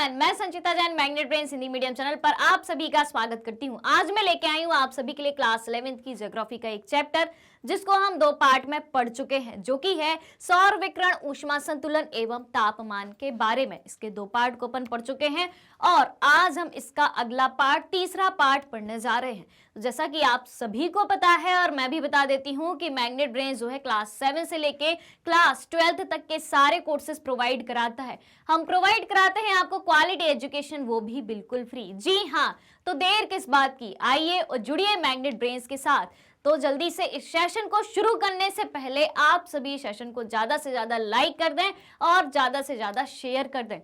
Everyone, मैं Sanchita Jain Magnet Brains Hindi medium channel पर आप सभी का स्वागत करती हूं। आज मैं लेके आई हूं आप सभी के लिए क्लास 11th की ज्योग्राफी का एक चैप्टर जिसको हम दो पार्ट में पढ़ चुके हैं, जो कि है सौर विकिरण, ऊष्मा संतुलन एवं तापमान के बारे में। इसके दो पार्ट को अपन पढ़ चुके हैं और आज हम इसका अगला पार्ट, तीसरा पार्ट पढ़ने जा रहे हैं। तो जैसा कि आप सभी को पता है और मैं भी बता देती हूँ कि मैग्नेट ब्रेन्स जो है क्लास 7 से लेके क्लास 12th तक के सारे कोर्सेज प्रोवाइड कराता है। हम प्रोवाइड कराते हैं आपको क्वालिटी एजुकेशन, वो भी बिल्कुल फ्री। जी हाँ, तो देर किस बात की, आइए और जुड़िए मैग्नेट ब्रेन्स के साथ। तो जल्दी से इस सेशन को शुरू करने से पहले आप सभी सेशन को ज्यादा से ज्यादा लाइक कर दें और ज्यादा से ज्यादा शेयर कर दें।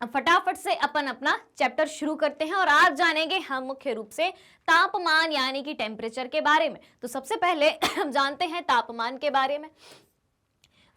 अब फटाफट से अपन अपना चैप्टर शुरू करते हैं और आज जानेंगे हम मुख्य रूप से तापमान यानी कि टेम्परेचर के बारे में। तो सबसे पहले हम जानते हैं तापमान के बारे में।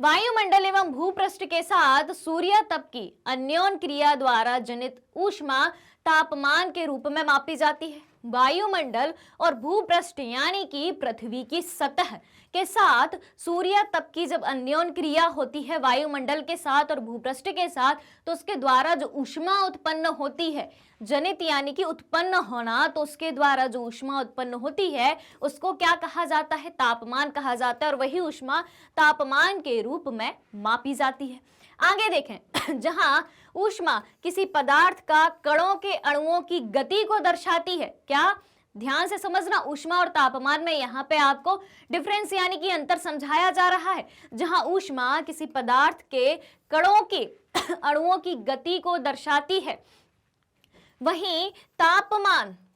वायुमंडल एवं भूपृष्ठ के साथ सूर्य तप की अन्योन क्रिया द्वारा जनित ऊष्मा तापमान के रूप में मापी जाती है। वायुमंडल और भूपृष्ठ यानी कि पृथ्वी की सतह के साथ सूर्य तप की जब अन्योन क्रिया होती है वायुमंडल के साथ और भूपृष्ठ के साथ, तो उसके द्वारा जो ऊष्मा उत्पन्न होती है, जनित यानी कि उत्पन्न होना, तो उसके द्वारा जो ऊष्मा उत्पन्न होती है उसको क्या कहा जाता है? तापमान कहा जाता है। और वही ऊष्मा तापमान के रूप में मापी जाती है। आगे देखें, जहां ऊष्मा किसी पदार्थ का कणों के अणुओं की गति को दर्शाती है। क्या? ध्यान से समझना, ऊष्मा और तापमान में यहाँ पे आपको डिफरेंस यानी कि अंतर समझाया जा रहा है। जहां ऊष्मा किसी पदार्थ के कणों के अणुओं की गति को दर्शाती है, वहीं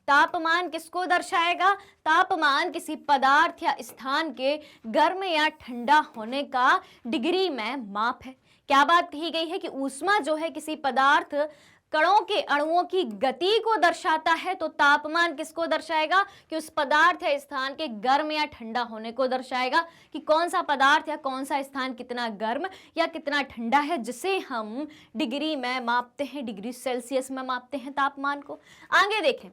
तापमान किसको दर्शाएगा? तापमान किसी पदार्थ या स्थान के गर्म या ठंडा होने का डिग्री में माप है। क्या बात कही गई है कि ऊष्मा जो है किसी पदार्थ कणों के अणुओं की गति को दर्शाता है, तो तापमान किसको दर्शाएगा? कि उस पदार्थ या स्थान के गर्म या ठंडा होने को दर्शाएगा, कि कौन सा पदार्थ या कौन सा स्थान कितना गर्म या कितना ठंडा है, जिसे हम डिग्री में मापते हैं, डिग्री सेल्सियस में मापते हैं तापमान को। आगे देखें,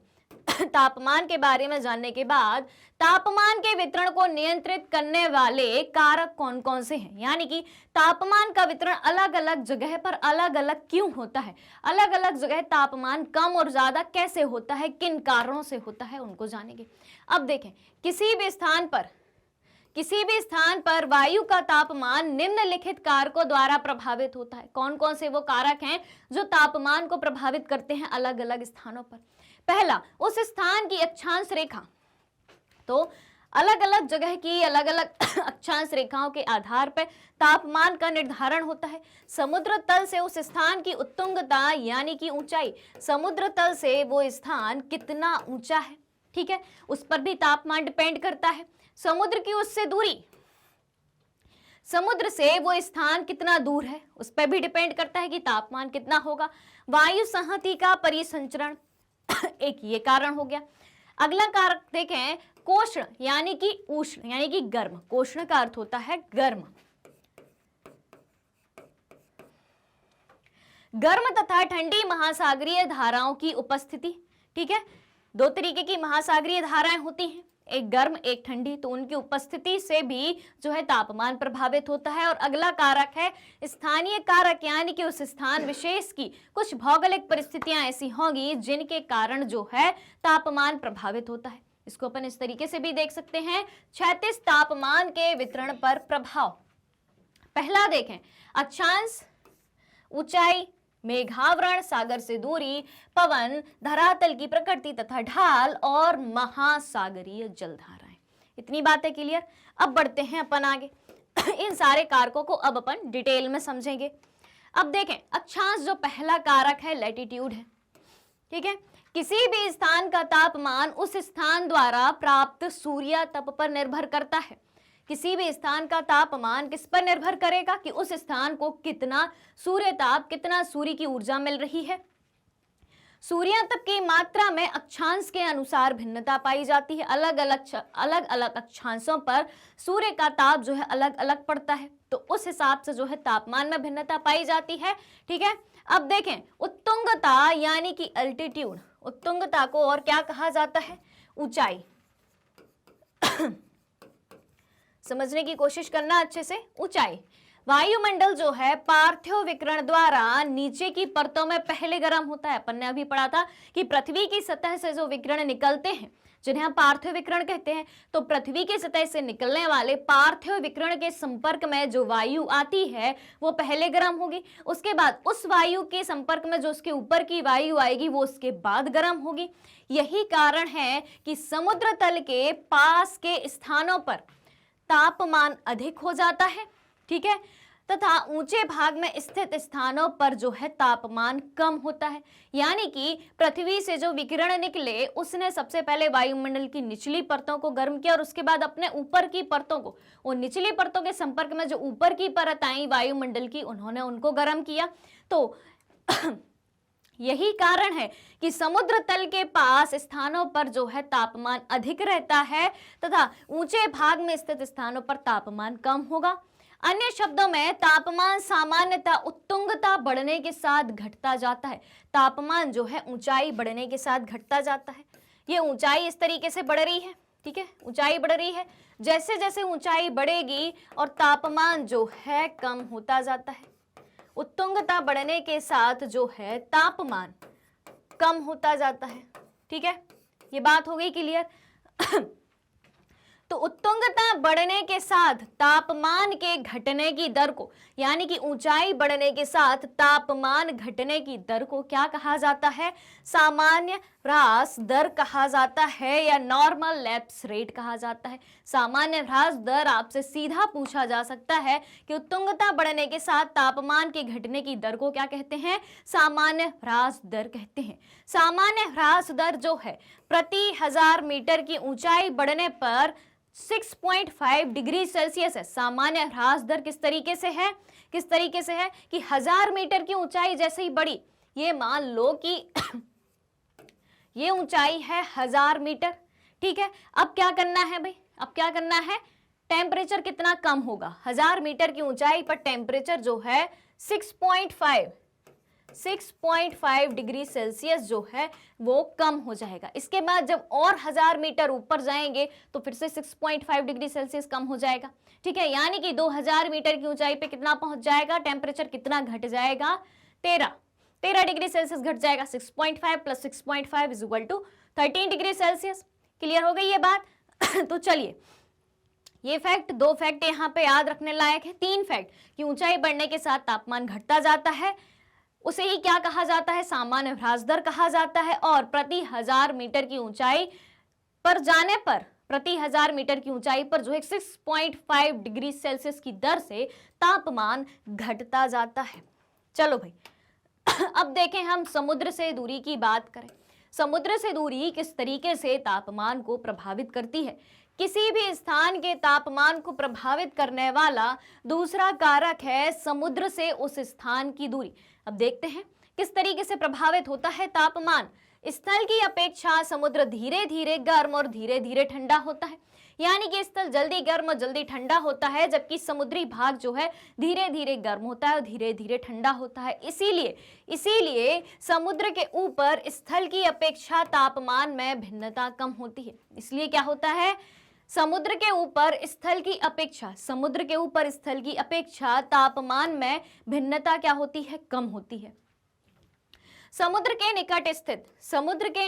तापमान के बारे में जानने के बाद तापमान के वितरण को नियंत्रित करने वाले कारक कौन कौन से हैं, यानी कि तापमान का वितरण अलग अलग जगह पर अलग अलग क्यों होता है, अलग अलग जगह तापमान कम और ज्यादा कैसे होता है, किन कारणों से होता है, उनको जानेंगे। अब देखें, किसी भी स्थान पर वायु का तापमान निम्नलिखित कारकों द्वारा प्रभावित होता है। कौन कौन से वो कारक हैं जो तापमान को प्रभावित करते हैं अलग अलग स्थानों पर? पहला, उस स्थान की अक्षांश रेखा। तो अलग अलग जगह की अलग अलग अक्षांश रेखाओं के आधार पर तापमान का निर्धारण होता है। समुद्र तल से उस स्थान की उत्तुंगता यानी कि ऊंचाई, समुद्र तल से वो स्थान कितना ऊंचा है, ठीक है, उस पर भी तापमान डिपेंड करता है। समुद्र की उससे दूरी, समुद्र से वो स्थान कितना दूर है, उस पर भी डिपेंड करता है कि तापमान कितना होगा। वायु संहति का परिसंचरण एक ये कारण हो गया। अगला कारक देखें, कोष्ण यानी कि उष्ण यानी कि गर्म। कोष्ण का अर्थ होता है गर्म। गर्म तथा ठंडी महासागरीय धाराओं की उपस्थिति, ठीक है, दो तरीके की महासागरीय धाराएं होती हैं, एक गर्म एक ठंडी, तो उनकी उपस्थिति से भी जो है तापमान प्रभावित होता है। और अगला कारक है स्थानीय कारक, यानी कि उस स्थान विशेष की कुछ भौगोलिक परिस्थितियां ऐसी होंगी जिनके कारण जो है तापमान प्रभावित होता है। इसको अपन इस तरीके से भी देख सकते हैं, क्षैतिज तापमान के वितरण पर प्रभाव। पहला देखें, अक्षांश, ऊंचाई, मेघावरण, सागर से दूरी, पवन, धरातल की प्रकृति तथा ढाल और महासागरीय जलधाराएं। इतनी बातें क्लियर। अब बढ़ते हैं अपन आगे। इन सारे कारकों को अब अपन डिटेल में समझेंगे। अब देखें, अक्षांश जो पहला कारक है लैटिट्यूड है, ठीक है। किसी भी स्थान का तापमान उस स्थान द्वारा प्राप्त सूर्य तप पर निर्भर करता है। किसी भी स्थान का तापमान किस पर निर्भर करेगा? कि उस स्थान को कितना सूर्य ताप, कितना सूर्य की ऊर्जा मिल रही है। सूर्य तप की मात्रा में अक्षांश के अनुसार भिन्नता पाई जाती है। अलग अलग अक्षांशों पर सूर्य का ताप जो है अलग अलग पड़ता है, तो उस हिसाब से जो है तापमान में भिन्नता पाई जाती है, ठीक है। अब देखें, उत्तुंगता यानी कि अल्टीट्यूड, उत्तुंगता को और क्या कहा जाता है? ऊंचाई। समझने की कोशिश करना अच्छे से। ऊंचाई, वायुमंडल जो है पार्थिव विकिरण द्वारा नीचे की परतों में पहले गर्म होता है। अपन ने अभी पढ़ा था कि पृथ्वी की सतह से जो विकिरण निकलते हैं जिन्हें हम पार्थिव विकिरण कहते हैं, तो पृथ्वी की सतह से निकलने वाले पार्थिव विकिरण के संपर्क में जो वायु आती है वो पहले गर्म होगी, उसके बाद उस वायु के संपर्क में जो उसके ऊपर की वायु आएगी वो उसके बाद गर्म होगी। यही कारण है कि समुद्र तल के पास के स्थानों पर तापमान अधिक हो जाता है, ठीक है, तथा ऊंचे भाग में स्थित स्थानों पर जो है तापमान कम होता है। यानी कि पृथ्वी से जो विकिरण निकले उसने सबसे पहले वायुमंडल की निचली परतों को गर्म किया और उसके बाद अपने ऊपर की परतों को, उन निचली परतों के संपर्क में जो ऊपर की परत आई वायुमंडल की, उन्होंने उनको गर्म किया। तो यही कारण है कि समुद्र तल के पास स्थानों पर जो है तापमान अधिक रहता है तथा ऊंचे भाग में स्थित स्थानों पर तापमान कम होगा। अन्य शब्दों में तापमान सामान्यतः उत्तुंगता बढ़ने के साथ घटता जाता है। तापमान जो है ऊंचाई बढ़ने के साथ घटता जाता है। ये ऊंचाई इस तरीके से बढ़ रही है, ठीक है, ऊंचाई बढ़ रही है। जैसे जैसे ऊंचाई बढ़ेगी और तापमान जो है कम होता जाता है। उत्तुंगता बढ़ने के साथ जो है तापमान कम होता जाता है, ठीक है, ये बात हो गई क्लियर। तो उत्तुंगता बढ़ने के साथ तापमान के घटने की दर को, यानी कि ऊंचाई बढ़ने के साथ तापमान घटने की दर को क्या कहा जाता है? सामान्य ह्रास दर कहा जाता है या नॉर्मल लैप्स रेट कहा जाता है। सामान्य ह्रास दर आपसे सीधा पूछा जा सकता है कि उत्तुंगता बढ़ने के साथ तापमान के घटने की दर को क्या कहते हैं? सामान्य ह्रास दर कहते हैं। सामान्य ह्रास दर जो है प्रति 1000 मीटर की ऊंचाई बढ़ने पर 6.5 डिग्री सेल्सियस है। सामान्य ह्रास दर किस तरीके से है? किस तरीके से है कि 1000 मीटर की ऊंचाई जैसे ही बढ़ी, ये मान लो कि ये ऊंचाई है 1000 मीटर, ठीक है। अब क्या करना है भाई? अब क्या करना है? टेम्परेचर कितना कम होगा? 1000 मीटर की ऊंचाई पर टेम्परेचर जो है 6.5 डिग्री सेल्सियस जो है वो कम हो जाएगा। इसके बाद जब और 1000 मीटर ऊपर जाएंगे तो फिर से 6.5 डिग्री सेल्सियस कम हो जाएगा, ठीक है। यानी कि 2000 मीटर की ऊंचाई पे कितना पहुंच जाएगा? टेम्परेचर कितना घट जाएगा? 13 डिग्री सेल्सियस घट जाएगा। 6.5 plus 6.5 is equal to 13 degree Celsius. Clear हो गई ये बात? तो चलिए, ये फैक्ट, 2 फैक्ट यहाँ पे याद रखने लायक है। 3 फैक्ट कि ऊंचाई बढ़ने के साथ तापमान घटता जाता है, उसे ही क्या कहा जाता है? सामान्य ह्रास दर कहा जाता है। और प्रति 1000 मीटर की ऊंचाई पर जाने पर, प्रति 1000 मीटर की ऊंचाई पर जो है 6.5 डिग्री सेल्सियस की दर से तापमान घटता जाता है। चलो भाई, अब देखें हम समुद्र से दूरी की बात करें। समुद्र से दूरी किस तरीके से तापमान को प्रभावित करती है? किसी भी स्थान के तापमान को प्रभावित करने वाला दूसरा कारक है समुद्र से उस स्थान की दूरी। अब देखते हैं किस तरीके से प्रभावित होता है तापमान। स्थल की अपेक्षा समुद्र धीरे धीरे गर्म और धीरे धीरे ठंडा होता है। यानी कि स्थल जल्दी गर्म और जल्दी ठंडा होता है, जबकि समुद्री भाग जो है धीरे धीरे गर्म होता है और धीरे धीरे ठंडा होता है। इसीलिए समुद्र के ऊपर स्थल की अपेक्षा तापमान में भिन्नता कम होती है। इसलिए क्या होता है? समुद्र के ऊपर स्थल की अपेक्षा तापमान में भिन्नता क्या होती है? कम होती है। समुद्र के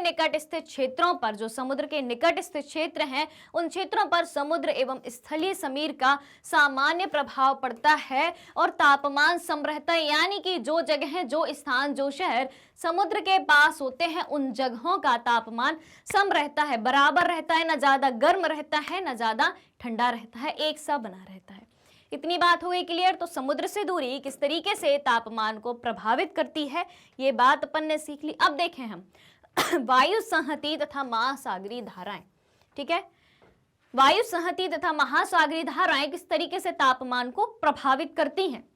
निकट स्थित क्षेत्रों पर, जो समुद्र के निकट स्थित क्षेत्र हैं, उन क्षेत्रों पर समुद्र एवं स्थलीय समीर का सामान्य प्रभाव पड़ता है और तापमान सम रहता है। यानी कि जो जगह, जो स्थान, जो शहर समुद्र के पास होते हैं, उन जगहों का तापमान सम रहता है, बराबर रहता है, न ज्यादा गर्म रहता है न ज्यादा ठंडा रहता है, एक सा बना रहता है। इतनी बात हो गई क्लियर। तो समुद्र से दूरी किस तरीके से तापमान को प्रभावित करती है, ये बात अपन ने सीख ली। अब देखें हम वायु संहति तथा महासागरीय धाराएं, ठीक है। वायु संहति तथा महासागरीय धाराएं किस तरीके से तापमान को प्रभावित करती हैं।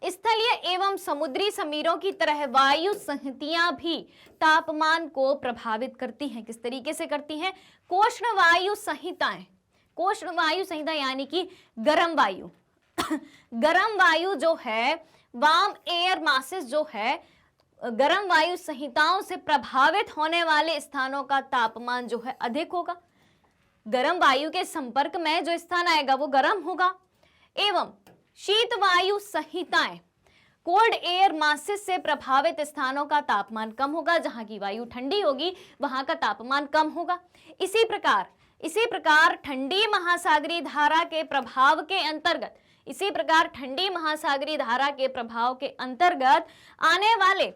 स्थलीय एवं समुद्री समीरों की तरह वायु संहतियां भी तापमान को प्रभावित करती हैं। किस तरीके से करती हैं? कोष्ण वायु संहिता यानी कि गर्म वायु गर्म वायु जो है, वार्म एयर मासेस जो है, गर्म वायु संहिताओं से प्रभावित होने वाले स्थानों का तापमान जो है अधिक होगा। गर्म वायु के संपर्क में जो स्थान आएगा वो गर्म होगा। एवं शीत वायु संहिताएं, कोल्ड एयर मासेस से प्रभावित स्थानों का तापमान कम होगा, जहां की वायु ठंडी होगी वहां का तापमान कम होगा। इसी प्रकार ठंडी महासागरीय धारा के प्रभाव के अंतर्गत, इसी प्रकार ठंडी महासागरीय धारा के प्रभाव के अंतर्गत आने वाले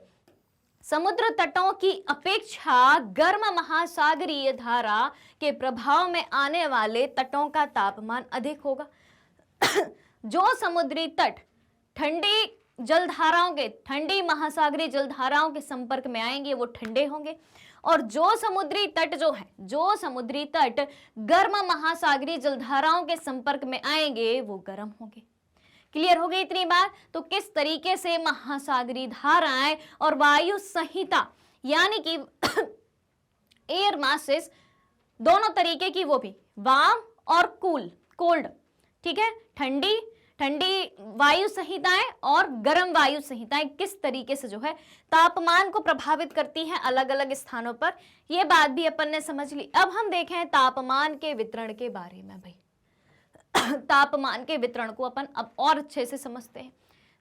समुद्र तटों की अपेक्षा गर्म महासागरीय धारा के प्रभाव में आने वाले तटों का तापमान अधिक होगा। जो समुद्री तट ठंडी महासागरीय जलधाराओं के संपर्क में आएंगे वो ठंडे होंगे, और जो समुद्री तट गर्म महासागरीय जलधाराओं के संपर्क में आएंगे वो गर्म होंगे। क्लियर हो गई इतनी बात? तो किस तरीके से महासागरीय धाराएं और वायु संहिता यानी कि एयर मासेस दोनों तरीके की, वो भी वार्म और कोल्ड, ठीक है, ठंडी वायु संहिताएं और गर्म वायु संहिताएं किस तरीके से जो है तापमान को प्रभावित करती हैं अलग अलग स्थानों पर, ये बात भी अपन ने समझ ली। अब हम देखें तापमान के वितरण के बारे में। भाई तापमान के वितरण को अपन अब और अच्छे से समझते हैं।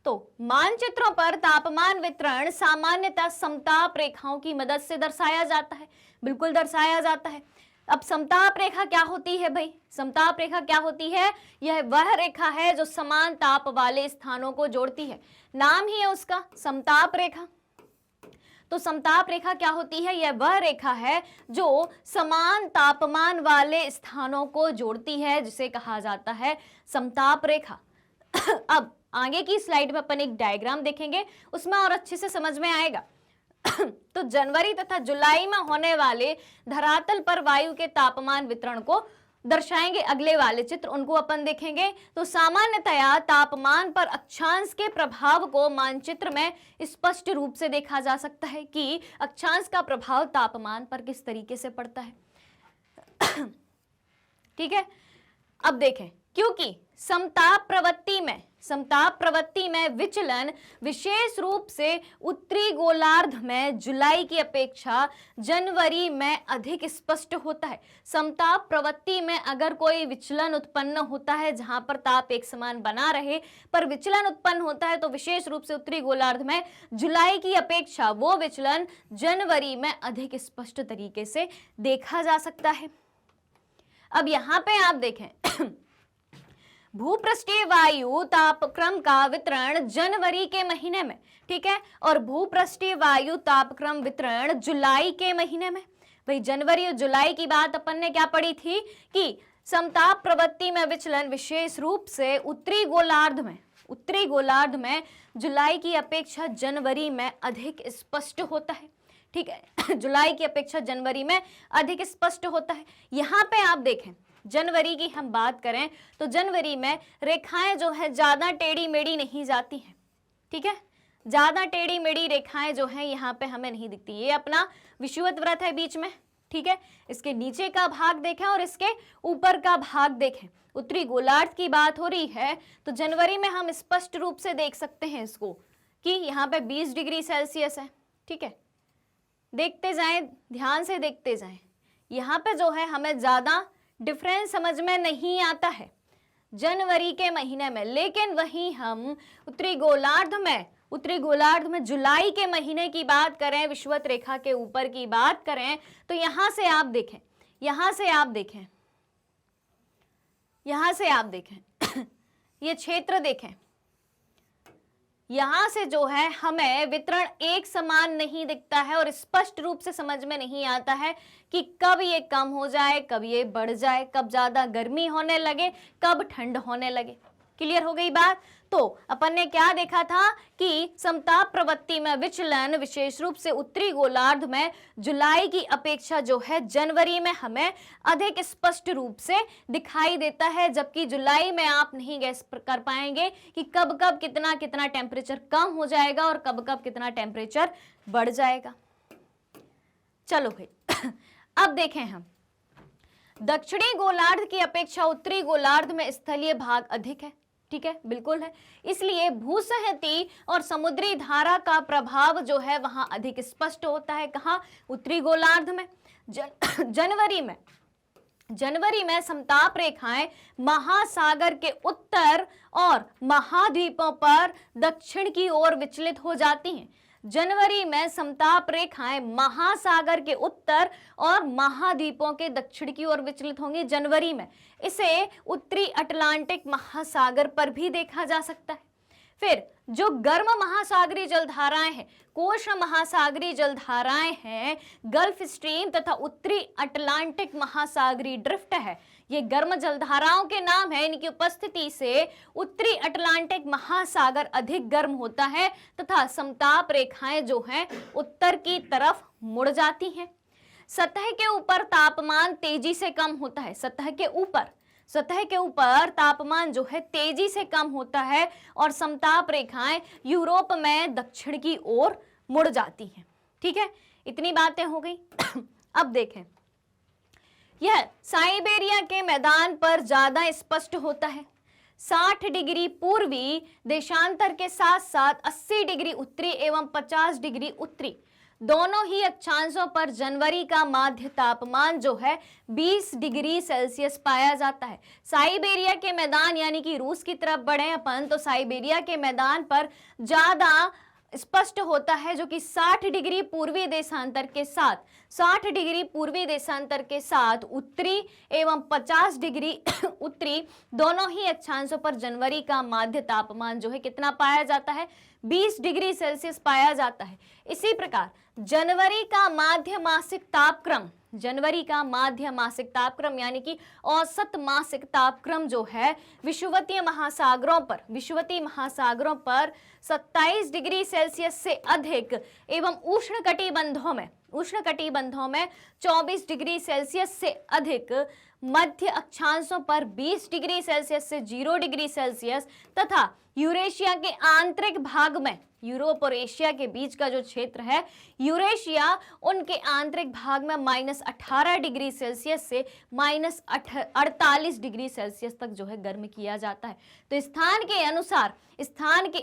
तो मानचित्रों पर तापमान वितरण सामान्यतः समताप रेखाओं की मदद से दर्शाया जाता है। बिल्कुल दर्शाया जाता है। अब समताप रेखा क्या होती है भाई? समताप रेखा क्या होती है? यह वह रेखा है जो समान ताप वाले स्थानों को जोड़ती है। नाम ही है उसका समताप रेखा। तो समताप रेखा क्या होती है? यह वह रेखा है जो समान तापमान वाले स्थानों को जोड़ती है, जिसे कहा जाता है समताप रेखा। अब आगे की स्लाइड में अपन एक डायग्राम देखेंगे, उसमें और अच्छे से समझ में आएगा। तो जनवरी तथा जुलाई में होने वाले धरातल पर वायु के तापमान वितरण को दर्शाएंगे। अगले वाले चित्र उनको अपन देखेंगे। तो सामान्यतया तापमान पर अक्षांश के प्रभाव को मानचित्र में स्पष्ट रूप से देखा जा सकता है कि अक्षांश का प्रभाव तापमान पर किस तरीके से पड़ता है। ठीक है, अब देखें, क्योंकि समताप प्रवृत्ति में विचलन विशेष रूप से उत्तरी गोलार्ध में जुलाई की अपेक्षा जनवरी में अधिक स्पष्ट होता है। समताप प्रवृत्ति में अगर कोई विचलन उत्पन्न होता है, जहां पर ताप एक समान बना रहे पर विचलन उत्पन्न होता है, तो विशेष रूप से उत्तरी गोलार्ध में जुलाई की अपेक्षा वो विचलन जनवरी में अधिक स्पष्ट तरीके से देखा जा सकता है। अब यहां पे आप देखें, भूपृष्ठीय वायु तापक्रम का वितरण जनवरी के महीने में, ठीक है, और भूपृष्ठीय वायु तापक्रम वितरण जुलाई के महीने में। भाई जनवरी और जुलाई की बात अपन ने क्या पढ़ी थी कि समताप प्रवृत्ति में विचलन विशेष रूप से उत्तरी गोलार्ध में जुलाई की अपेक्षा जनवरी में अधिक स्पष्ट होता है। ठीक है, जुलाई की अपेक्षा जनवरी में अधिक स्पष्ट होता है। यहाँ पे आप देखें, जनवरी की हम बात करें तो जनवरी में रेखाएं जो है ज्यादा टेढ़ी मेढ़ी नहीं जाती हैं। ठीक है, ज्यादा टेढ़ी मेढ़ी रेखाएं जो हैं यहाँ पे हमें नहीं दिखती। ये अपना विषुवत वृत्त है बीच में, ठीक है, इसके नीचे का भाग देखें और इसके ऊपर का भाग देखें। उत्तरी गोलार्ध की बात हो रही है तो जनवरी में हम स्पष्ट रूप से देख सकते हैं इसको कि यहाँ पे 20 डिग्री सेल्सियस है। ठीक है, देखते जाएं, ध्यान से देखते जाएं। यहाँ पे जो है हमें ज्यादा डिफरेंस समझ में नहीं आता है जनवरी के महीने में, लेकिन वहीं हम उत्तरी गोलार्ध में जुलाई के महीने की बात करें, विषुवत रेखा के ऊपर की बात करें, तो यहां से आप देखें ये क्षेत्र देखें, यहां से जो है हमें वितरण एक समान नहीं दिखता है और स्पष्ट रूप से समझ में नहीं आता है कि कब ये कम हो जाए, कब ये बढ़ जाए, कब ज्यादा गर्मी होने लगे, कब ठंड होने लगे। क्लियर हो गई बात? तो अपन ने क्या देखा था कि समताप प्रवृत्ति में विचलन विशेष रूप से उत्तरी गोलार्ध में जुलाई की अपेक्षा जो है जनवरी में हमें अधिक स्पष्ट रूप से दिखाई देता है, जबकि जुलाई में आप नहीं गैस कर पाएंगे कि कब कब कितना कितना टेम्परेचर कम हो जाएगा और कब कब कितना टेम्परेचर बढ़ जाएगा। चलो भाई अब देखें हम, दक्षिणी गोलार्ध की अपेक्षा उत्तरी गोलार्ध में स्थलीय भाग अधिक है। ठीक है, बिल्कुल है, इसलिए भूसंहति और समुद्री धारा का प्रभाव जो है वहां अधिक स्पष्ट होता है। कहां? उत्तरी गोलार्ध में। जनवरी में समताप रेखाएं महासागर के उत्तर और महाद्वीपों पर दक्षिण की ओर विचलित हो जाती हैं। जनवरी में समताप रेखाएं महासागर के उत्तर और महाद्वीपों के दक्षिण की ओर विचलित होंगी जनवरी में। इसे उत्तरी अटलांटिक महासागर पर भी देखा जा सकता है। फिर जो गर्म महासागरीय जलधाराएं हैं, कोष्ण महासागरीय जलधाराएं हैं, गल्फ स्ट्रीम तथा उत्तरी अटलांटिक महासागरीय ड्रिफ्ट है, ये गर्म जलधाराओं के नाम है। इनकी उपस्थिति से उत्तरी अटलांटिक महासागर अधिक गर्म होता है तथा समताप रेखाएं जो हैं उत्तर की तरफ मुड़ जाती हैं। सतह के ऊपर तापमान तेजी से कम होता है। सतह के ऊपर तापमान जो है तेजी से कम होता है और समताप रेखाएं यूरोप में दक्षिण की ओर मुड़ जाती हैं। ठीक है, इतनी बातें हो गई। अब देखें, यह साइबेरिया के मैदान पर ज्यादा स्पष्ट होता है। 60 डिग्री पूर्वी देशांतर के साथ साथ 80 डिग्री उत्तरी एवं 50 डिग्री उत्तरी दोनों ही अक्षांशों पर जनवरी का माध्य तापमान जो है 20 डिग्री सेल्सियस पाया जाता है। साइबेरिया के मैदान यानी कि रूस की तरफ बढ़े अपन तो साइबेरिया के मैदान पर ज्यादा स्पष्ट होता है, जो कि 60 डिग्री पूर्वी देशांतर के साथ उत्तरी एवं 50 डिग्री उत्तरी दोनों ही अक्षांशों पर जनवरी का माध्य तापमान जो है कितना पाया जाता है, 20 डिग्री सेल्सियस पाया जाता है। इसी प्रकार जनवरी का माध्य मासिक तापक्रम यानी कि औसत मासिक तापक्रम जो है विषुवतीय महासागरों पर 27 डिग्री सेल्सियस से अधिक एवं उष्णकटिबंधों में 24 डिग्री सेल्सियस से अधिक, मध्य अक्षांशों पर 20 डिग्री सेल्सियस से 0 डिग्री सेल्सियस तथा यूरेशिया के आंतरिक भाग में, यूरोप और एशिया के बीच का जो क्षेत्र है यूरेशिया, उनके आंतरिक भाग में -18 डिग्री सेल्सियस से -48 डिग्री सेल्सियस तक जो है गर्म किया जाता है। तो स्थान के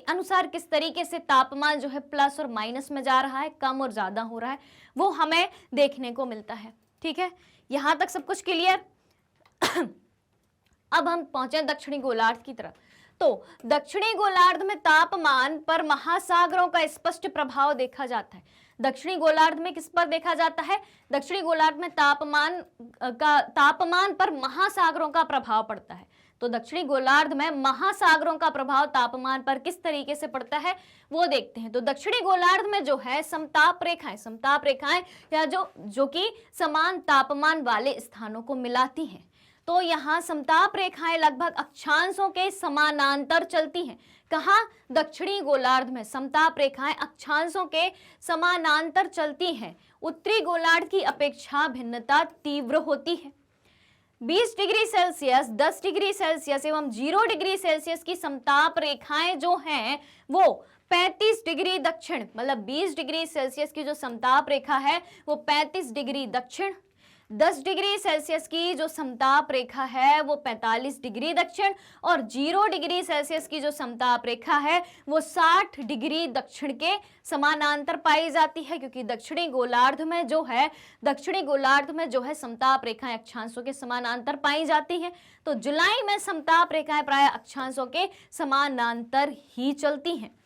अनुसार किस तरीके से तापमान जो है प्लस और माइनस में जा रहा है, कम और ज्यादा हो रहा है, वो हमें देखने को मिलता है। ठीक है, यहां तक सब कुछ क्लियर। अब हम पहुंचे दक्षिणी गोलार्ध की तरफ। तो दक्षिणी गोलार्ध में तापमान पर महासागरों का स्पष्ट प्रभाव देखा जाता है। दक्षिणी गोलार्ध में किस पर देखा जाता है? दक्षिणी गोलार्ध में तापमान पर महासागरों का प्रभाव पड़ता है। तो दक्षिणी गोलार्ध में महासागरों का प्रभाव तापमान पर किस तरीके से पड़ता है वो देखते हैं। तो दक्षिणी गोलार्ध में जो है समताप रेखाएं या जो कि समान तापमान वाले स्थानों को मिलाती हैं। तो यहाँ समताप रेखाएं लगभग अक्षांशों के समानांतर चलती हैं। कहाँ? दक्षिणी गोलार्ध में समताप रेखाएं अक्षांशों के समानांतर चलती हैं। उत्तरी गोलार्ध की अपेक्षा भिन्नता तीव्र होती है। 20 डिग्री सेल्सियस, 10 डिग्री सेल्सियस एवं 0 डिग्री सेल्सियस की समताप रेखाएं जो हैं वो 35 डिग्री दक्षिण, मतलब 20 डिग्री सेल्सियस की जो समताप रेखा है वो 35 डिग्री दक्षिण, 10 डिग्री सेल्सियस की जो समताप रेखा है वो 45 डिग्री दक्षिण और 0 डिग्री सेल्सियस की जो समताप रेखा है वो 60 डिग्री दक्षिण के समानांतर पाई जाती है, क्योंकि दक्षिणी गोलार्ध में जो है समताप रेखाएं अक्षांशों के समानांतर पाई जाती हैं। तो जुलाई में समताप रेखाएं प्राय अक्षांशों के समानांतर ही चलती हैं।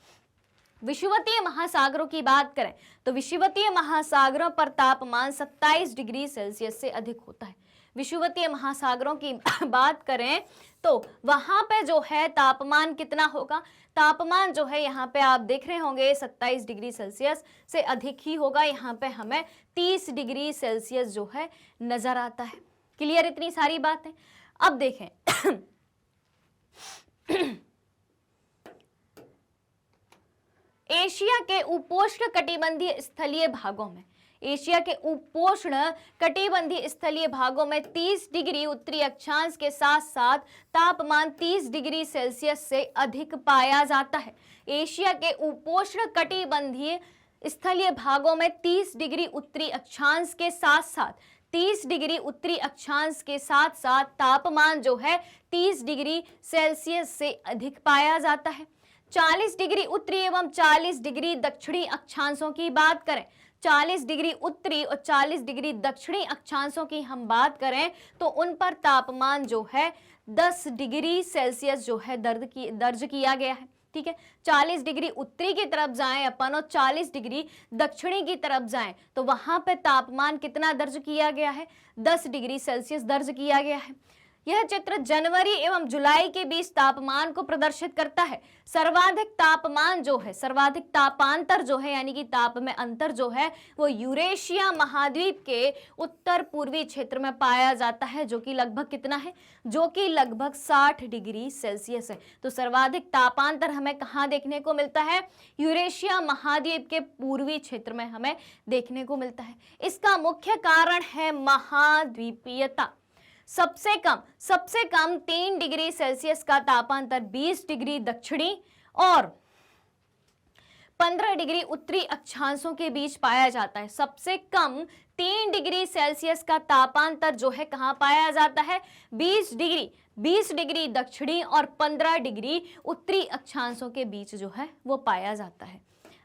विषुवतीय महासागरों की बात करें तो विषुवतीय महासागरों पर तापमान 27 डिग्री सेल्सियस से अधिक होता है। विषुवतीय महासागरों की बात करें तो वहां पे जो है तापमान कितना होगा? तापमान जो है यहाँ पे आप देख रहे होंगे 27 डिग्री सेल्सियस से अधिक ही होगा। यहाँ पे हमें 30 डिग्री सेल्सियस जो है नजर आता है। क्लियर इतनी सारी बातें? अब देखें एशिया के उपोष्ण कटिबंधीय स्थलीय भागों में 30 डिग्री उत्तरी अक्षांश के साथ साथ तापमान 30 डिग्री सेल्सियस से अधिक पाया जाता है। एशिया के उपोष्ण कटिबंधीय स्थलीय भागों में 30 डिग्री उत्तरी अक्षांश के साथ तापमान जो है 30 डिग्री सेल्सियस से अधिक पाया जाता है। 40 डिग्री उत्तरी एवं 40 डिग्री दक्षिणी अक्षांशों की बात करें, 40 डिग्री उत्तरी और 40 डिग्री दक्षिणी अक्षांशों की हम बात करें तो उन पर तापमान जो है 10 डिग्री सेल्सियस जो है दर्ज किया गया है। ठीक है, 40 डिग्री उत्तरी की तरफ जाएं अपन और 40 डिग्री दक्षिणी की तरफ जाएं तो वहां पे तापमान कितना दर्ज किया गया है, 10 डिग्री सेल्सियस दर्ज किया गया है। यह चित्र जनवरी एवं जुलाई के बीच तापमान को प्रदर्शित करता है। सर्वाधिक तापमान जो है, सर्वाधिक तापांतर जो है यानी कि ताप में अंतर जो है वो यूरेशिया महाद्वीप के उत्तर पूर्वी क्षेत्र में पाया जाता है, जो कि लगभग कितना है, जो कि लगभग 60 डिग्री सेल्सियस है। तो सर्वाधिक तापांतर हमें कहाँ देखने को मिलता है, यूरेशिया महाद्वीप के पूर्वी क्षेत्र में हमें देखने को मिलता है। इसका मुख्य कारण है महाद्वीपीयता। सबसे कम 3 डिग्री सेल्सियस का तापांतर 20 डिग्री दक्षिणी और 15 डिग्री उत्तरी अक्षांशों के बीच पाया जाता है। सबसे कम 3 डिग्री सेल्सियस का तापांतर जो है कहां पाया जाता है, 20 डिग्री दक्षिणी और 15 डिग्री उत्तरी अक्षांशों के बीच जो है वो पाया जाता है।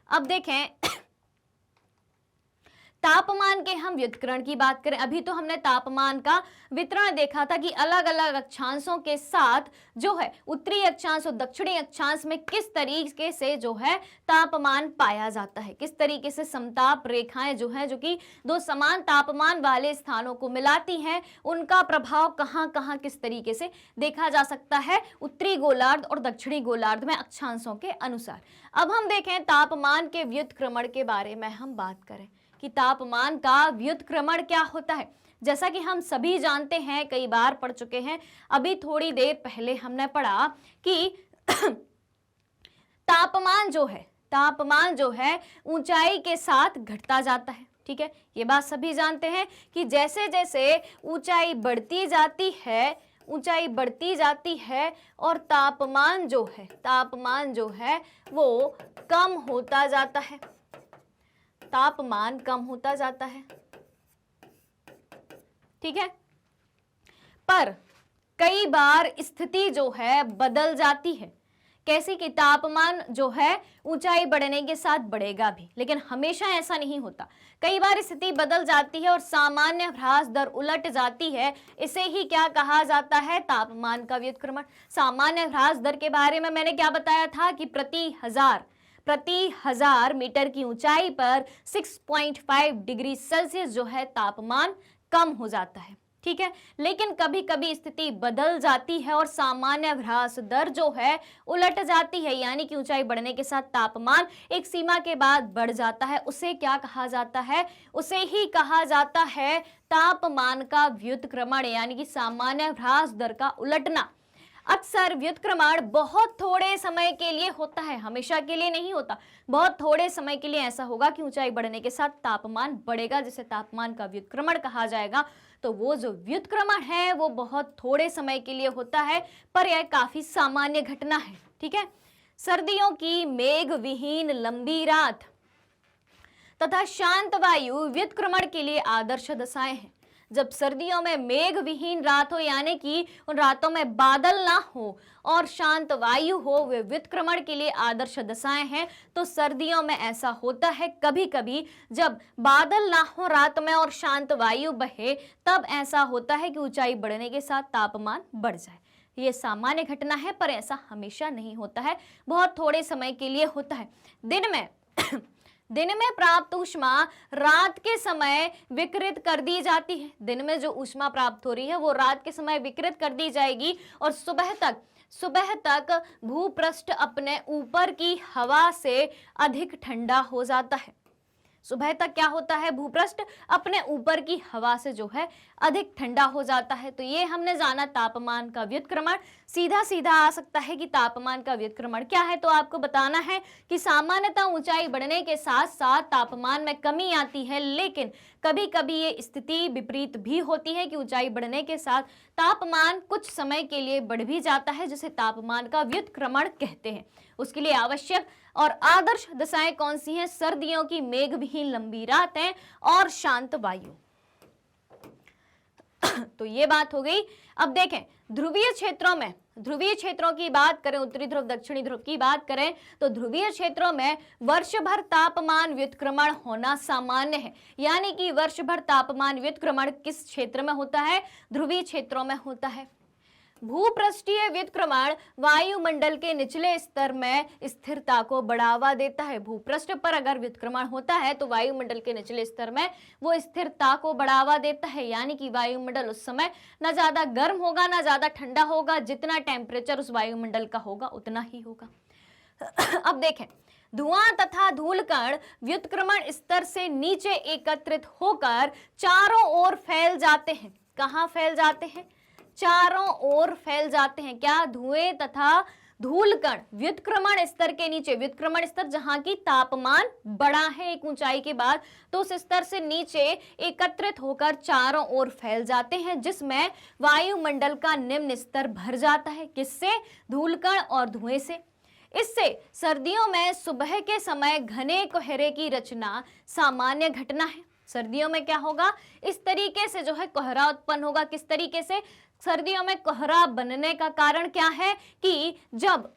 अब देखें तापमान के हम व्युत्क्रमण की बात करें। अभी तो हमने तापमान का वितरण देखा था कि अलग अलग अक्षांशों के साथ जो है उत्तरी अक्षांश और दक्षिणी अक्षांश में किस तरीके से जो है तापमान पाया जाता है, किस तरीके से समताप रेखाएं जो है, जो कि दो समान तापमान वाले स्थानों को मिलाती हैं, उनका प्रभाव कहां कहां किस तरीके से देखा जा सकता है उत्तरी गोलार्ध और दक्षिणी गोलार्ध में अक्षांशों के अनुसार। अब हम देखें तापमान के व्युत्क्रमण के बारे में हम बात करें कि तापमान का व्युत्क्रमण क्या होता है। जैसा कि हम सभी जानते हैं, कई बार पढ़ चुके हैं, अभी थोड़ी देर पहले हमने पढ़ा कि तापमान जो है ऊंचाई के साथ घटता जाता है। ठीक है, ये बात सभी जानते हैं कि जैसे जैसे ऊंचाई बढ़ती जाती है और तापमान जो है वो कम होता जाता है, तापमान कम होता जाता है। ठीक है, पर कई बार स्थिति जो है बदल जाती है। कैसे कि तापमान जो है ऊंचाई बढ़ने के साथ बढ़ेगा भी, लेकिन हमेशा ऐसा नहीं होता। कई बार स्थिति बदल जाती है और सामान्य ह्रास दर उलट जाती है। इसे ही क्या कहा जाता है, तापमान का व्युत्क्रमण। सामान्य ह्रास दर के बारे में मैंने क्या बताया था कि प्रति हजार मीटर की ऊंचाई पर 6.5 डिग्री सेल्सियस जो है तापमान कम हो जाता है। ठीक है, लेकिन कभी कभी स्थिति बदल जाती है और सामान्य ह्रास दर जो है उलट जाती है, यानी कि ऊंचाई बढ़ने के साथ तापमान एक सीमा के बाद बढ़ जाता है। उसे क्या कहा जाता है, उसे ही कहा जाता है तापमान का व्युत्क्रमण, यानी कि सामान्य ह्रास दर का उलटना। अक्सर व्युत्क्रमण बहुत थोड़े समय के लिए होता है, हमेशा के लिए नहीं होता। बहुत थोड़े समय के लिए ऐसा होगा कि ऊंचाई बढ़ने के साथ तापमान बढ़ेगा, जिसे तापमान का व्युत्क्रमण कहा जाएगा। तो वो जो व्युत्क्रमण है वो बहुत थोड़े समय के लिए होता है, पर यह काफी सामान्य घटना है। ठीक है, सर्दियों की मेघ विहीन लंबी रात तथा शांत वायु व्युत्क्रमण के लिए आदर्श दशाएं हैं। जब सर्दियों में मेघ विहीन रात हो, यानी कि उन रातों में बादल ना हो और शांत वायु हो, वे व्युत्क्रमण के लिए आदर्श दशाएं हैं। तो सर्दियों में ऐसा होता है कभी कभी जब बादल ना हो रात में और शांत वायु बहे, तब ऐसा होता है कि ऊंचाई बढ़ने के साथ तापमान बढ़ जाए। ये सामान्य घटना है, पर ऐसा हमेशा नहीं होता है, बहुत थोड़े समय के लिए होता है। दिन में प्राप्त ऊष्मा रात के समय विकृत कर दी जाती है। दिन में जो ऊष्मा प्राप्त हो रही है वो रात के समय विकृत कर दी जाएगी और सुबह तक भूपृष्ठ अपने ऊपर की हवा से अधिक ठंडा हो जाता है। सुबह तक क्या होता है, भूपृष्ठ अपने ऊपर की हवा से जो है अधिक ठंडा हो जाता है। तो ये हमने जाना तापमान का व्युत्क्रमण। सीधा सीधा आ सकता है कि तापमान का व्युत्क्रमण क्या है, तो आपको बताना है कि सामान्यतः ऊंचाई बढ़ने के साथ साथ तापमान में कमी आती है, लेकिन कभी कभी ये स्थिति विपरीत भी होती है कि ऊंचाई बढ़ने के साथ तापमान कुछ समय के लिए बढ़ भी जाता है, जिसे तापमान का व्युत्क्रमण कहते हैं। उसके लिए आवश्यक और आदर्श दशाएं कौन सी हैं, सर्दियों की मेघ विहीन लंबी रातें और शांत वायु। तो ये बात हो गई। अब देखें ध्रुवीय क्षेत्रों की बात करें, उत्तरी ध्रुव दक्षिणी ध्रुव की बात करें, तो ध्रुवीय क्षेत्रों में वर्ष भर तापमान व्युत्क्रमण होना सामान्य है। यानी कि वर्ष भर तापमान व्युत्क्रमण किस क्षेत्र में होता है? ध्रुवीय क्षेत्रों में होता है। भूपृष्ठीय व्युत्क्रमण वायुमंडल के निचले स्तर में स्थिरता को बढ़ावा देता है। भूपृष्ठ पर अगर व्युत्क्रमण होता है तो वायुमंडल के निचले स्तर में वो स्थिरता को बढ़ावा देता है। यानी कि वायुमंडल उस समय ना ज्यादा गर्म होगा ना ज्यादा ठंडा होगा, जितना टेम्परेचर उस वायुमंडल का होगा उतना ही होगा। अब देखें धुआं तथा धूलकण व्युत्क्रमण स्तर से नीचे एकत्रित होकर चारों ओर फैल जाते हैं। कहां फैल जाते हैं? चारों ओर फैल जाते हैं। क्या? धुएं तथा धूलकण व्युत्क्रमण स्तर के नीचे, व्युत्क्रमण स्तर जहां की तापमान बड़ा है एक ऊंचाई के बाद, तो उस स्तर से नीचे एकत्रित होकर चारों ओर फैल जाते हैं, जिसमें वायुमंडल का निम्न स्तर भर जाता है। किससे? धूलकण और धुएं से। इससे सर्दियों में सुबह के समय घने कोहरे की रचना सामान्य घटना है। सर्दियों में क्या होगा? इस तरीके से जो है कोहरा उत्पन्न होगा। किस तरीके से? सर्दियों में कोहरा बनने का कारण क्या है कि जब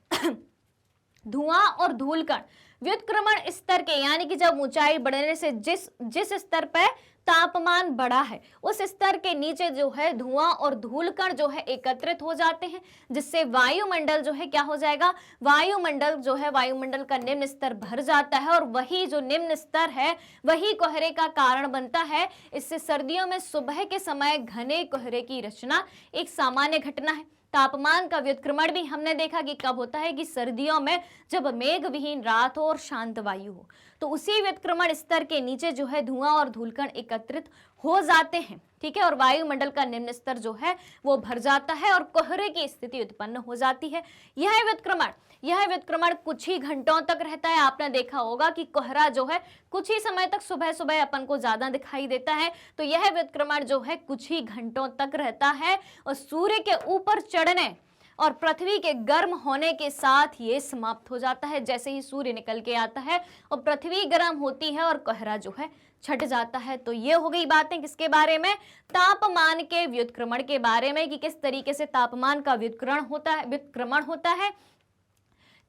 धुआं और धूलकण व्युत्क्रमण स्तर के, यानी कि जब ऊंचाई बढ़ने से जिस स्तर पर तापमान बढ़ा है उस स्तर के नीचे जो है धुआं और धूलकण जो है एकत्रित हो जाते हैं, जिससे वायुमंडल जो है क्या हो जाएगा? वायुमंडल जो है, वायुमंडल का निम्न स्तर भर जाता है और वही जो निम्न स्तर है वही कोहरे का कारण बनता है। इससे सर्दियों में सुबह के समय घने कोहरे की रचना एक सामान्य घटना है। तापमान का व्युत्क्रमण भी हमने देखा कि कब होता है कि सर्दियों में जब मेघ विहीन रात हो और शांत वायु हो, तो उसी व्युत्क्रमण स्तर के नीचे जो है धुआं और धूलकण एकत्रित हो जाते हैं। ठीक है, और वायुमंडल का निम्न स्तर जो है वो भर जाता है और कोहरे की स्थिति उत्पन्न हो जाती है। यह व्युत्क्रमण कुछ ही घंटों तक रहता है। आपने देखा होगा कि कोहरा जो है कुछ ही समय तक, सुबह सुबह अपन को ज्यादा दिखाई देता है, तो यह व्युत्क्रमण जो है कुछ ही घंटों तक रहता है और सूर्य के ऊपर चढ़ने और पृथ्वी के गर्म होने के साथ ये समाप्त हो जाता है। जैसे ही सूर्य निकल के आता है और पृथ्वी गर्म होती है और कोहरा जो है छट जाता है। तो ये हो गई बातें किसके बारे में? तापमान के व्युत्क्रमण के बारे में, कि किस तरीके से तापमान का व्युत्क्रमण होता है,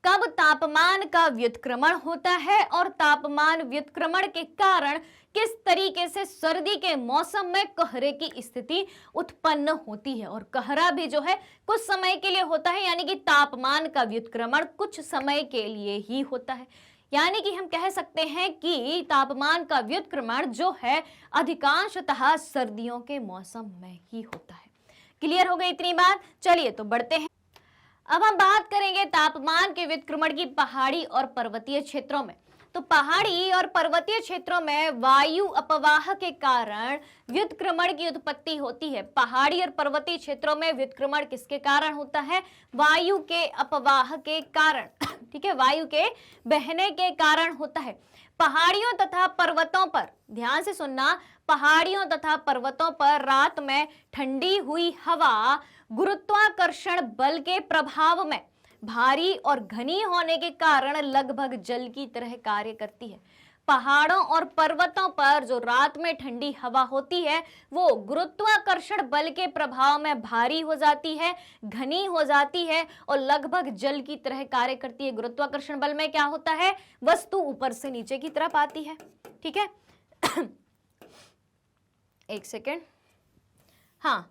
कब तापमान का व्युत्क्रमण होता है और तापमान व्युत्क्रमण के कारण किस तरीके से सर्दी के मौसम में कोहरे की स्थिति उत्पन्न होती है। और कोहरा भी जो है कुछ समय के लिए होता है, यानी कि तापमान का व्युत्क्रमण कुछ समय के लिए ही होता है। यानी कि हम कह सकते हैं कि तापमान का व्युत्क्रमण जो है अधिकांशतः सर्दियों के मौसम में ही होता है। क्लियर हो गई इतनी बात? चलिए तो बढ़ते हैं। अब हम बात करेंगे तापमान के व्युत्क्रमण की पहाड़ी और पर्वतीय क्षेत्रों में। तो पहाड़ी और पर्वतीय क्षेत्रों में वायु अपवाह के कारण व्युत्क्रमण की उत्पत्ति होती है। पहाड़ी और पर्वतीय क्षेत्रों में व्युत्क्रमण किसके कारण होता है? वायु के अपवाह के कारण। ठीक है, वायु के बहने के कारण होता है। पहाड़ियों तथा पर्वतों पर, ध्यान से सुनना, पहाड़ियों तथा पर्वतों पर रात में ठंडी हुई हवा गुरुत्वाकर्षण बल के प्रभाव में भारी और घनी होने के कारण लगभग जल की तरह कार्य करती है। पहाड़ों और पर्वतों पर जो रात में ठंडी हवा होती है वो गुरुत्वाकर्षण बल के प्रभाव में भारी हो जाती है, घनी हो जाती है और लगभग जल की तरह कार्य करती है। गुरुत्वाकर्षण बल में क्या होता है? वस्तु ऊपर से नीचे की तरफ आती है। ठीक है, एक सेकेंड। हाँ,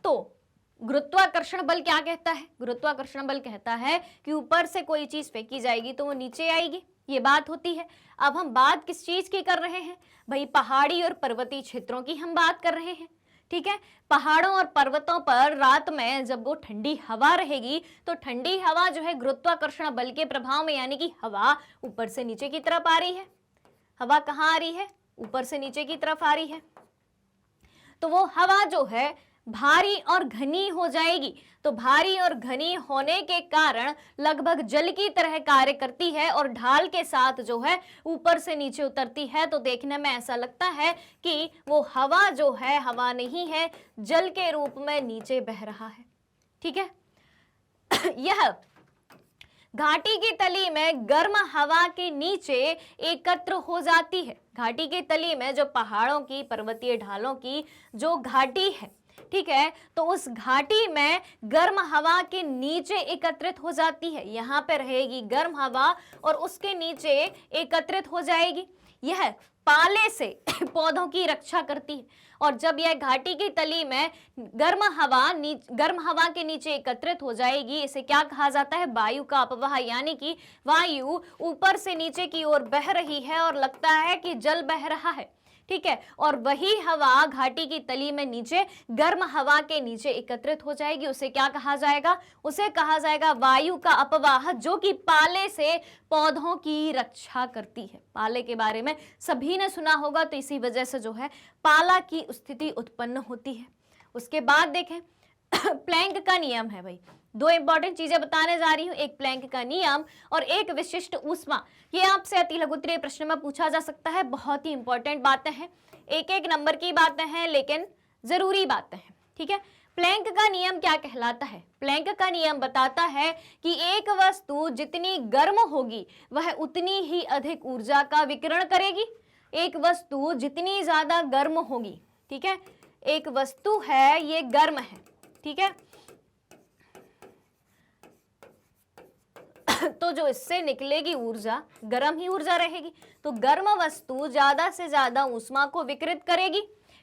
तो गुरुत्वाकर्षण बल क्या कहता है? गुरुत्वाकर्षण बल कहता है कि ऊपर से कोई चीज फेंकी जाएगी तो वो नीचे आएगी, ये बात होती है। अब हम बात किस चीज की कर रहे हैं भाई? पहाड़ी और पर्वतीय क्षेत्रों की हम बात कर रहे हैं। ठीक है, पहाड़ों और पर्वतों पर रात में जब वो ठंडी हवा रहेगी तो ठंडी हवा जो है गुरुत्वाकर्षण बल के प्रभाव में, यानी कि हवा ऊपर से नीचे की तरफ आ रही है। हवा कहाँ आ रही है? ऊपर से नीचे की तरफ आ रही है। तो वो हवा जो है भारी और घनी हो जाएगी। तो भारी और घनी होने के कारण लगभग जल की तरह कार्य करती है और ढाल के साथ जो है ऊपर से नीचे उतरती है। तो देखने में ऐसा लगता है कि वो हवा जो है हवा नहीं है, जल के रूप में नीचे बह रहा है। ठीक है, यह घाटी की तली में गर्म हवा के नीचे एकत्र हो जाती है। घाटी की तली में जो पहाड़ों की, पर्वतीय ढालों की जो घाटी है, ठीक है, तो उस घाटी में गर्म हवा के नीचे एकत्रित हो जाती है। यहाँ पे रहेगी गर्म हवा और उसके नीचे एकत्रित हो जाएगी। यह पाले से पौधों की रक्षा करती है। और जब यह घाटी की तली में गर्म हवा के नीचे एकत्रित हो जाएगी, इसे क्या कहा जाता है? वायु का अपवाह, यानी कि वायु ऊपर से नीचे की ओर बह रही है और लगता है कि जल बह रहा है, ठीक है, और वही हवा घाटी की तली में नीचे गर्म हवा के नीचे एकत्रित हो जाएगी। उसे क्या कहा जाएगा? उसे कहा जाएगा वायु का अपवाह, जो कि पाले से पौधों की रक्षा करती है। पाले के बारे में सभी ने सुना होगा, तो इसी वजह से जो है पाला की स्थिति उत्पन्न होती है। उसके बाद देखें प्लैंक का नियम है भाई। दो इंपॉर्टेंट चीजें बताने जा रही हूं, एक प्लैंक का नियम और एक विशिष्ट ऊष्मा। ये आपसे अति लघु उत्तरीय प्रश्न में पूछा जा सकता है। बहुत ही इंपॉर्टेंट बातें हैं, एक एक नंबर की बातें हैं, लेकिन जरूरी बातें हैं, ठीक है। प्लैंक का नियम क्या कहलाता है? प्लैंक का नियम बताता है कि एक वस्तु जितनी गर्म होगी वह उतनी ही अधिक ऊर्जा का विकिरण करेगी। एक वस्तु जितनी ज्यादा गर्म होगी, ठीक है, एक वस्तु है ये गर्म है, ठीक है, तो जो इससे निकलेगी ऊर्जा गर्म ही ऊर्जा रहेगी। तो गर्म वस्तु ज्यादा से ज्यादा ऊष्मा को विकिरित करेगी,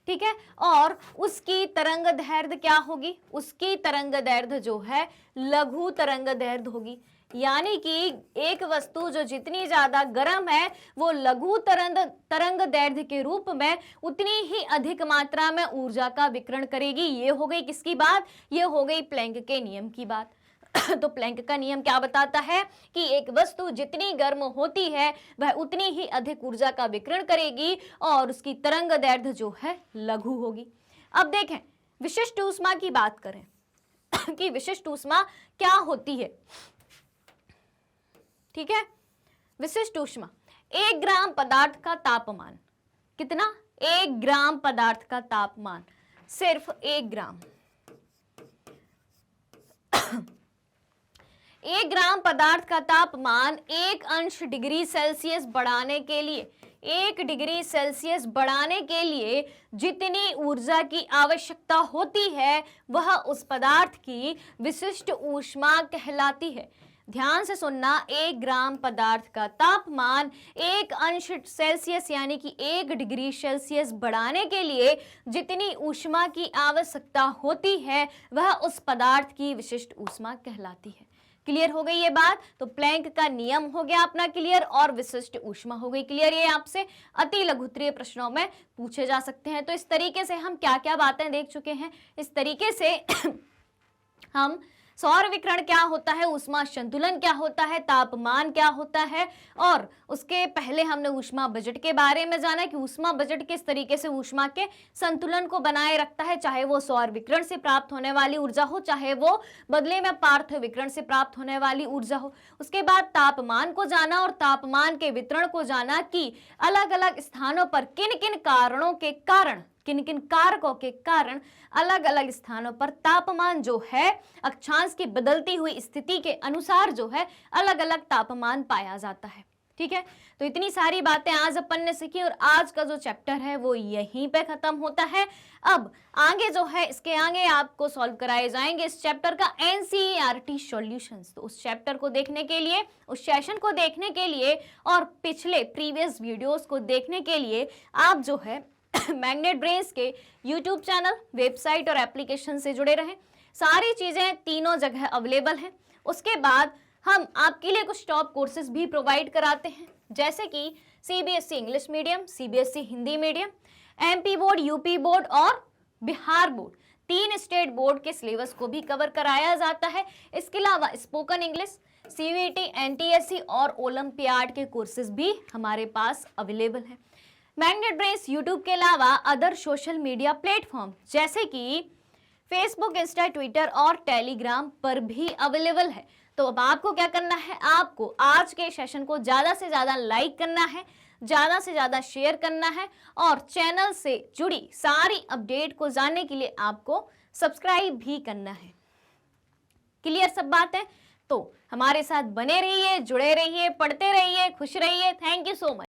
ठीक है, और उसकी तरंग दैर्ध्य क्या होगी? उसकी तरंग दैर्ध्य जो है लघु तरंग दैर्ध्य होगी। यानी कि एक वस्तु जो जितनी ज्यादा गर्म है वो लघु तरंग दैर्ध्य के रूप में उतनी ही अधिक मात्रा में ऊर्जा का विकिरण करेगी। ये हो गई किसकी बात? ये हो गई प्लैंक के नियम की बात। तो प्लैंक का नियम क्या बताता है कि एक वस्तु जितनी गर्म होती है वह उतनी ही अधिक ऊर्जा का विकिरण करेगी और उसकी तरंग दैर्ध्य जो है लघु होगी। अब देखें विशिष्ट ऊष्मा की बात करें कि विशिष्ट ऊष्मा क्या होती है, ठीक है। विशिष्ट ऊष्मा 1 ग्राम पदार्थ का तापमान, कितना? 1 ग्राम पदार्थ का तापमान, सिर्फ 1 ग्राम। 1 ग्राम पदार्थ का तापमान 1 अंश डिग्री सेल्सियस बढ़ाने के लिए 1 डिग्री सेल्सियस बढ़ाने के लिए जितनी ऊर्जा की आवश्यकता होती है वह उस पदार्थ की विशिष्ट ऊष्मा कहलाती है। ध्यान से सुनना, 1 ग्राम पदार्थ का तापमान 1 अंश सेल्सियस यानी कि 1 डिग्री सेल्सियस बढ़ाने के लिए जितनी ऊष्मा की आवश्यकता होती है वह उस पदार्थ की विशिष्ट ऊष्मा कहलाती है। क्लियर हो गई ये बात? तो प्लैंक का नियम हो गया अपना क्लियर और विशिष्ट ऊष्मा हो गई क्लियर। ये आपसे अति लघु उत्तरीय प्रश्नों में पूछे जा सकते हैं। तो इस तरीके से हम क्या क्या बातें देख चुके हैं। इस तरीके से हम सौर विकिरण क्या होता है, ऊष्मा संतुलन क्या होता है, तापमान क्या होता है, और उसके पहले हमने ऊष्मा बजट के बारे में जाना कि ऊष्मा बजट किस तरीके से ऊष्मा के संतुलन को बनाए रखता है, चाहे वो सौर विकिरण से प्राप्त होने वाली ऊर्जा हो, चाहे वो बदले में पार्थिव विकिरण से प्राप्त होने वाली ऊर्जा हो। उसके बाद तापमान को जाना और तापमान के वितरण को जाना कि अलग अलग स्थानों पर किन किन कारणों के कारण, किन किन कारकों के कारण अलग अलग स्थानों पर तापमान जो है अक्षांश की बदलती हुई स्थिति के अनुसार जो है अलग अलग तापमान पाया जाता है। ठीक है, तो इतनी सारी बातें आज अपन ने सीखी और आज का जो चैप्टर है वो यहीं पे खत्म होता है। अब आगे जो है इसके आगे आपको सॉल्व कराए जाएंगे इस चैप्टर का एनसीईआरटी सॉल्यूशंस। तो उस चैप्टर को देखने के लिए, उस सेशन को देखने के लिए और पिछले प्रीवियस वीडियोस को देखने के लिए आप जो है मैग्नेट ब्रेन्स के यूट्यूब चैनल, वेबसाइट और एप्लीकेशन से जुड़े रहें। सारी चीजें तीनों जगह अवेलेबल हैं। उसके बाद हम आपके लिए कुछ टॉप कोर्सेज भी प्रोवाइड कराते हैं, जैसे कि CBSE English medium, CBSE Hindi medium, MP board, UP board और बिहार बोर्ड, 3 स्टेट बोर्ड के सिलेबस को भी कवर कराया जाता है। इसके अलावा स्पोकन इंग्लिश, सीवीटी, एनटीएससी और ओलंपियाड के कोर्सेज भी हमारे पास अवेलेबल हैं। मैग्नेट ब्रेन्स यूट्यूब के अलावा अदर सोशल मीडिया प्लेटफॉर्म जैसे कि फेसबुक, इंस्टा, ट्विटर और टेलीग्राम पर भी अवेलेबल है। तो अब आपको क्या करना है, आपको आज के सेशन को ज़्यादा से ज़्यादा लाइक करना है, ज़्यादा से ज़्यादा शेयर करना है और चैनल से जुड़ी सारी अपडेट को जानने के लिए आपको सब्सक्राइब भी करना है। क्लियर सब बात है? तो हमारे साथ बने रहिए, जुड़े रहिए, पढ़ते रहिए, खुश रहिए। Thank you so much.